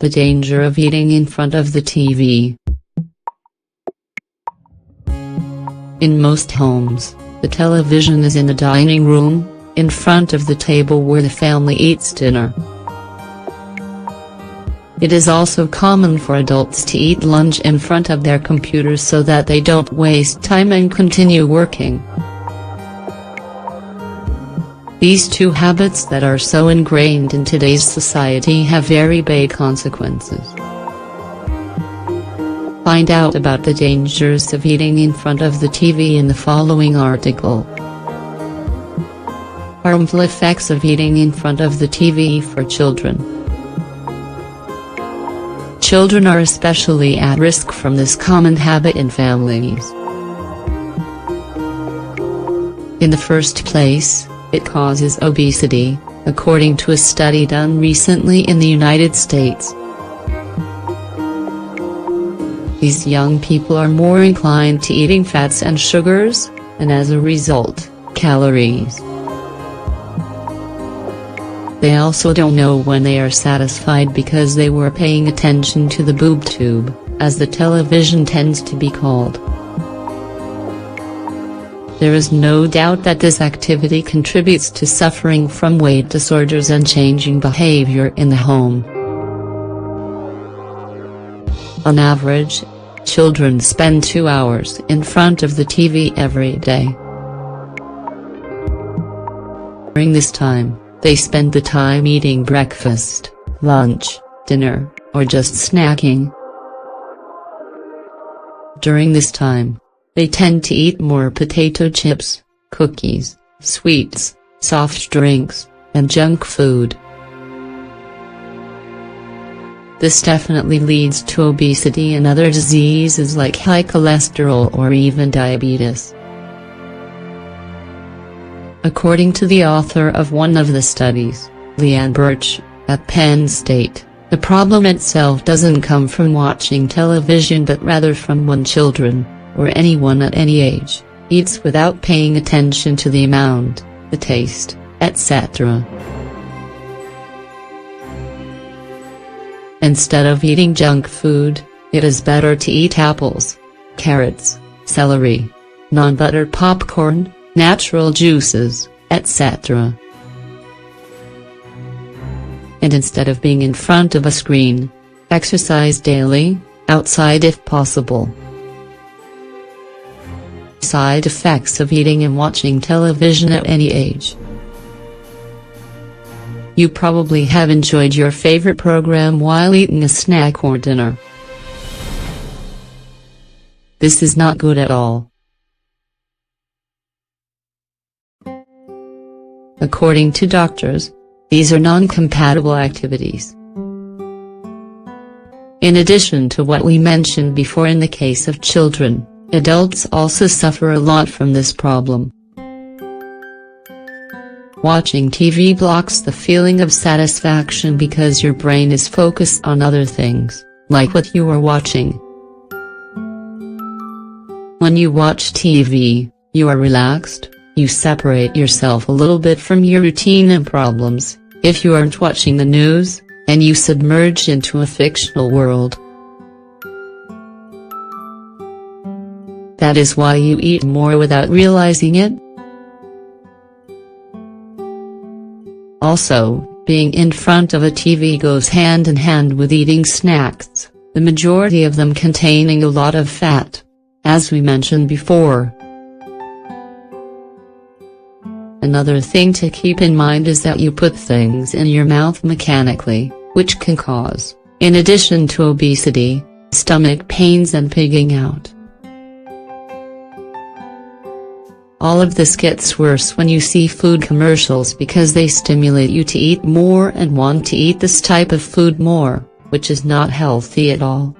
The danger of eating in front of the TV. In most homes, the television is in the dining room, in front of the table where the family eats dinner. It is also common for adults to eat lunch in front of their computers so that they don't waste time and continue working. These two habits that are so ingrained in today's society have very bad consequences. Find out about the dangers of eating in front of the TV in the following article. Harmful effects of eating in front of the TV for children. Children are especially at risk from this common habit in families. In the first place, it causes obesity, according to a study done recently in the United States. These young people are more inclined to eating fats and sugars, and as a result, calories. They also don't know when they are satisfied because they were paying attention to the boob tube, as the television tends to be called. There is no doubt that this activity contributes to suffering from weight disorders and changing behavior in the home. On average, children spend 2 hours in front of the TV every day. During this time, they spend the time eating breakfast, lunch, dinner, or just snacking. During this time, they tend to eat more potato chips, cookies, sweets, soft drinks, and junk food. This definitely leads to obesity and other diseases like high cholesterol or even diabetes. According to the author of one of the studies, Leanne Birch, at Penn State, the problem itself doesn't come from watching television but rather from when children, or anyone at any age, eats without paying attention to the amount, the taste, etc. Instead of eating junk food, it is better to eat apples, carrots, celery, non-buttered popcorn, natural juices, etc. And instead of being in front of a screen, exercise daily, outside if possible. Side effects of eating and watching television at any age. You probably have enjoyed your favorite program while eating a snack or dinner. This is not good at all. According to doctors, these are non-compatible activities. In addition to what we mentioned before in the case of children, adults also suffer a lot from this problem. Watching TV blocks the feeling of satisfaction because your brain is focused on other things, like what you are watching. When you watch TV, you are relaxed, you separate yourself a little bit from your routine and problems, if you aren't watching the news, and you submerge into a fictional world. That is why you eat more without realizing it. Also, being in front of a TV goes hand in hand with eating snacks, the majority of them containing a lot of fat, as we mentioned before. Another thing to keep in mind is that you put things in your mouth mechanically, which can cause, in addition to obesity, stomach pains and pigging out. All of this gets worse when you see food commercials because they stimulate you to eat more and want to eat this type of food more, which is not healthy at all.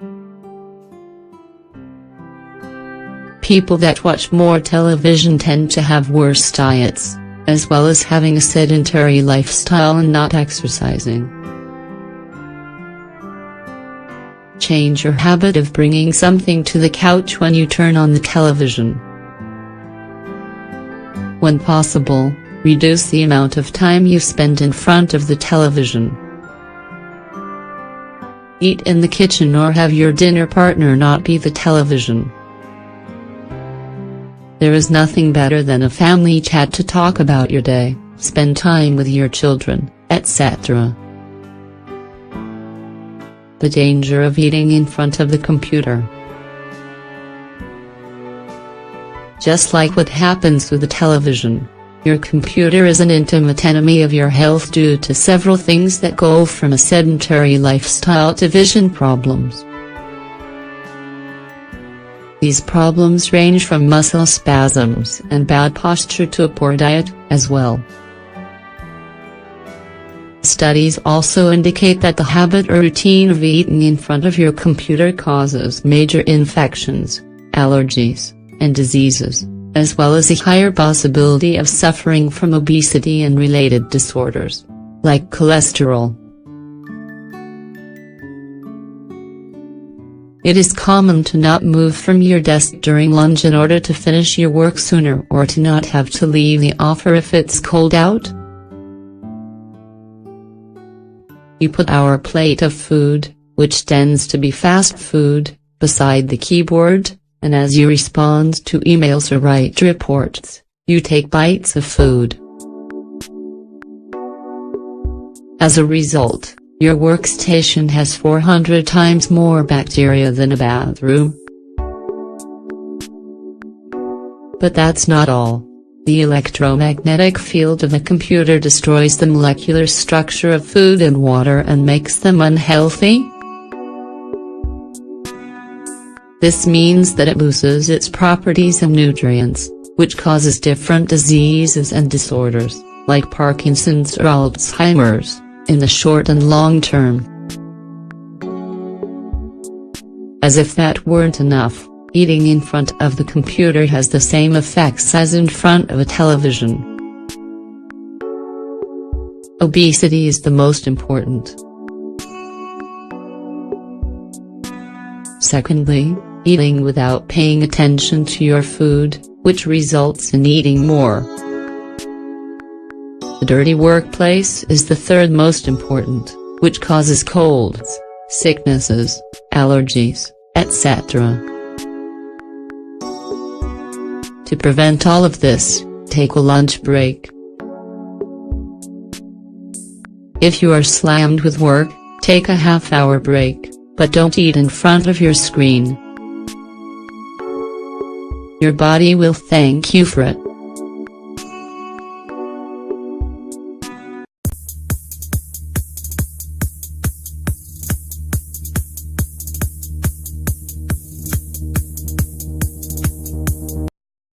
People that watch more television tend to have worse diets, as well as having a sedentary lifestyle and not exercising. Change your habit of bringing something to the couch when you turn on the television. When possible, reduce the amount of time you spend in front of the television. Eat in the kitchen or have your dinner partner not be the television. There is nothing better than a family chat to talk about your day, spend time with your children, etc. The danger of eating in front of the computer. Just like what happens with the television, your computer is an intimate enemy of your health due to several things that go from a sedentary lifestyle to vision problems. These problems range from muscle spasms and bad posture to a poor diet, as well. Studies also indicate that the habit or routine of eating in front of your computer causes major infections, allergies, and diseases, as well as a higher possibility of suffering from obesity and related disorders, like cholesterol. It is common to not move from your desk during lunch in order to finish your work sooner or to not have to leave the office if it's cold out. You put our plate of food, which tends to be fast food, beside the keyboard, and as you respond to emails or write reports, you take bites of food. As a result, your workstation has 400 times more bacteria than a bathroom. But that's not all. The electromagnetic field of the computer destroys the molecular structure of food and water and makes them unhealthy. This means that it loses its properties and nutrients, which causes different diseases and disorders, like Parkinson's or Alzheimer's, in the short and long term. As if that weren't enough, eating in front of the computer has the same effects as in front of a television. Obesity is the most important. Secondly, eating without paying attention to your food, which results in eating more. The dirty workplace is the third most important, which causes colds, sicknesses, allergies, etc. To prevent all of this, take a lunch break. If you are slammed with work, take a half-hour break, but don't eat in front of your screen. Your body will thank you for it.